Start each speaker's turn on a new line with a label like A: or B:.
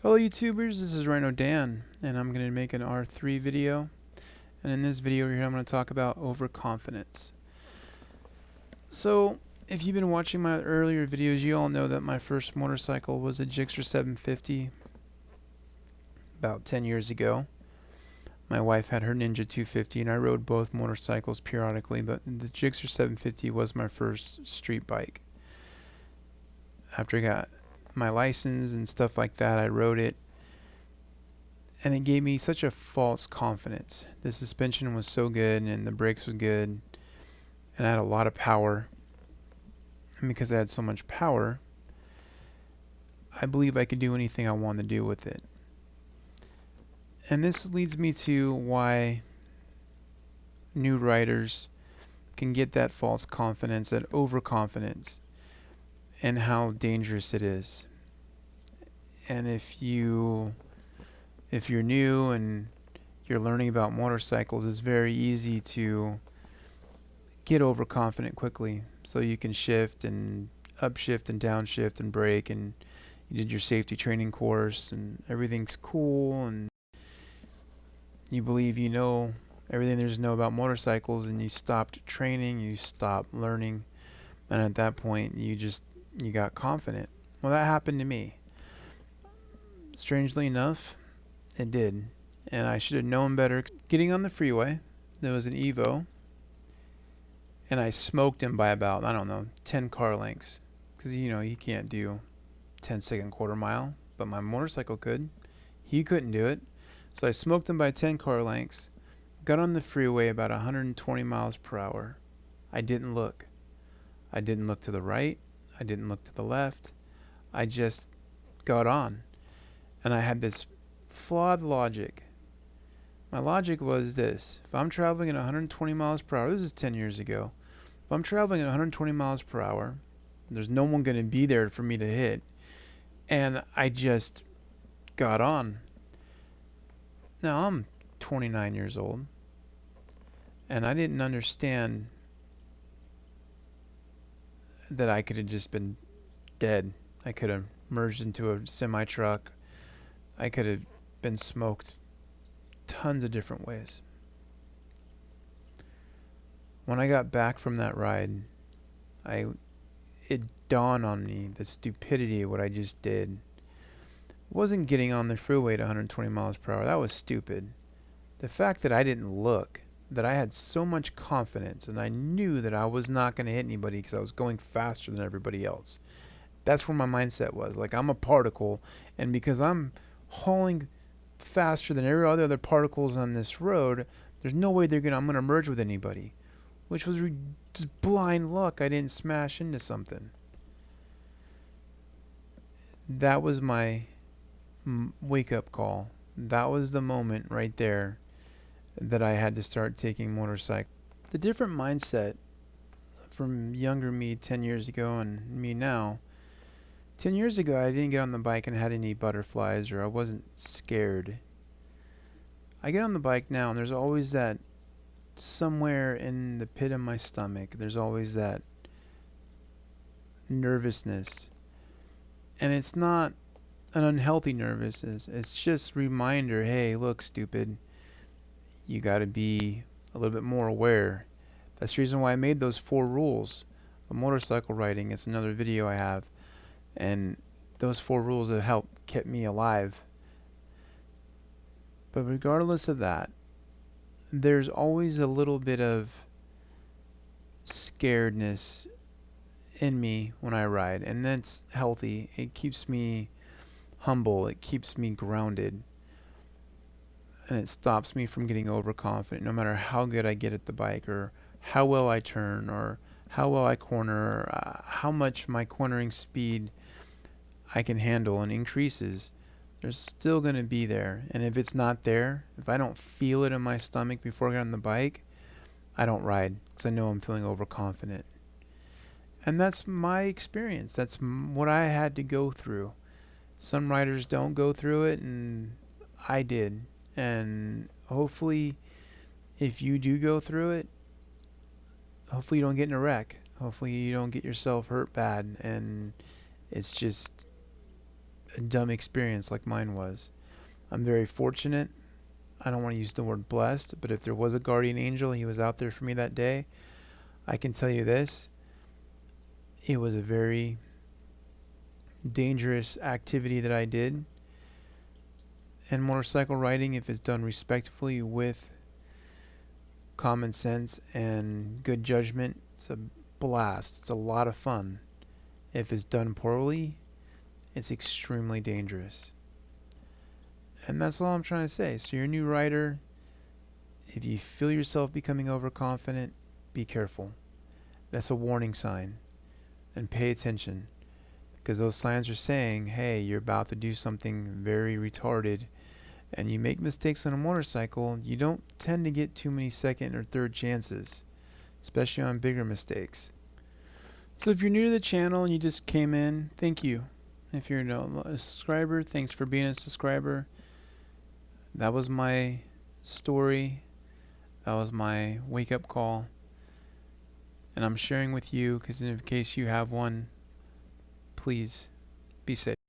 A: Hello YouTubers, this is Rhino Dan, and I'm going to make an R3 video. And in this video here I'm going to talk about overconfidence. So, if you've been watching my earlier videos, you all know that my first motorcycle was a Gixxer 750 about 10 years ago. My wife had her Ninja 250 and I rode both motorcycles periodically, but the Gixxer 750 was my first street bike. After I got my license and stuff like that, I rode it. And it gave me such a false confidence. The suspension was so good and the brakes were good and I had a lot of power. And because I had so much power, I believe I could do anything I wanted to do with it. And this leads me to why new riders can get that false confidence, that overconfidence, and how dangerous it is. And if you're new and you're learning about motorcycles, it's very easy to get overconfident quickly. So you can shift and upshift and downshift and brake, and you did your safety training course and everything's cool and you believe you know everything there's to know about motorcycles, and you stopped training, you stopped learning, and at that point you got confident. Well, that happened to me. Strangely enough, it did. And I should have known better. Getting on the freeway, there was an Evo, and I smoked him by about, I don't know, 10 car lengths. Because, you can't do 10-second quarter mile, but my motorcycle could. He couldn't do it. So I smoked him by 10 car lengths, got on the freeway about 120 miles per hour. I didn't look. I didn't look to the right. I didn't look to the left. I just got on. And I had this flawed logic. My logic was this: if I'm traveling at 120 miles per hour, this is 10 years ago, if I'm traveling at 120 miles per hour, there's no one going to be there for me to hit, and I just got on. Now I'm 29 years old, and I didn't understand that I could have just been dead. I could have merged into a semi-truck. I could have been smoked tons of different ways. When I got back from that ride, it dawned on me the stupidity of what I just did. It wasn't getting on the freeway at 120 miles per hour. That was stupid. The fact that I didn't look, that I had so much confidence, and I knew that I was not going to hit anybody because I was going faster than everybody else. That's where my mindset was. Like, I'm a particle, and because I'm hauling faster than every other particles on this road, there's no way I'm going to merge with anybody. Which was just blind luck. I didn't smash into something. That was my wake-up call. That was the moment right there that I had to start taking motorcycle. The different mindset from younger me 10 years ago and me now. 10 years ago, I didn't get on the bike and had any butterflies, or I wasn't scared. I get on the bike now and there's always that, somewhere in the pit of my stomach, there's always that nervousness. And it's not an unhealthy nervousness. It's just reminder, hey, look, stupid, you got to be a little bit more aware. That's the reason why I made those 4 rules of motorcycle riding. It's another video I have. And those 4 rules have helped keep me alive. But regardless of that, there's always a little bit of scaredness in me when I ride, and that's healthy. It keeps me humble, it keeps me grounded, and it stops me from getting overconfident no matter how good I get at the bike, or how well I turn, or how well I corner, or how much my cornering speed I can handle and increases. There's still going to be there. And if it's not there, if I don't feel it in my stomach before I get on the bike, I don't ride, because I know I'm feeling overconfident. And that's my experience. That's what I had to go through. Some riders don't go through it, and I did. And hopefully, if you do go through it, hopefully you don't get in a wreck. Hopefully you don't get yourself hurt bad, and it's just a dumb experience like mine was. I'm very fortunate. I don't want to use the word blessed, but if there was a guardian angel, he was out there for me that day. I can tell you this, it was a very dangerous activity that I did. And motorcycle riding, if it's done respectfully with common sense and good judgment, it's a blast. It's a lot of fun. If it's done poorly, it's extremely dangerous. And that's all I'm trying to say. So you're a new rider. If you feel yourself becoming overconfident, be careful. That's a warning sign. And pay attention. Because those signs are saying, hey, you're about to do something very retarded. And you make mistakes on a motorcycle, you don't tend to get too many second or third chances. Especially on bigger mistakes. So if you're new to the channel and you just came in, thank you. If you're a subscriber, thanks for being a subscriber. That was my story. That was my wake-up call. And I'm sharing with you because in case you have one, please be safe.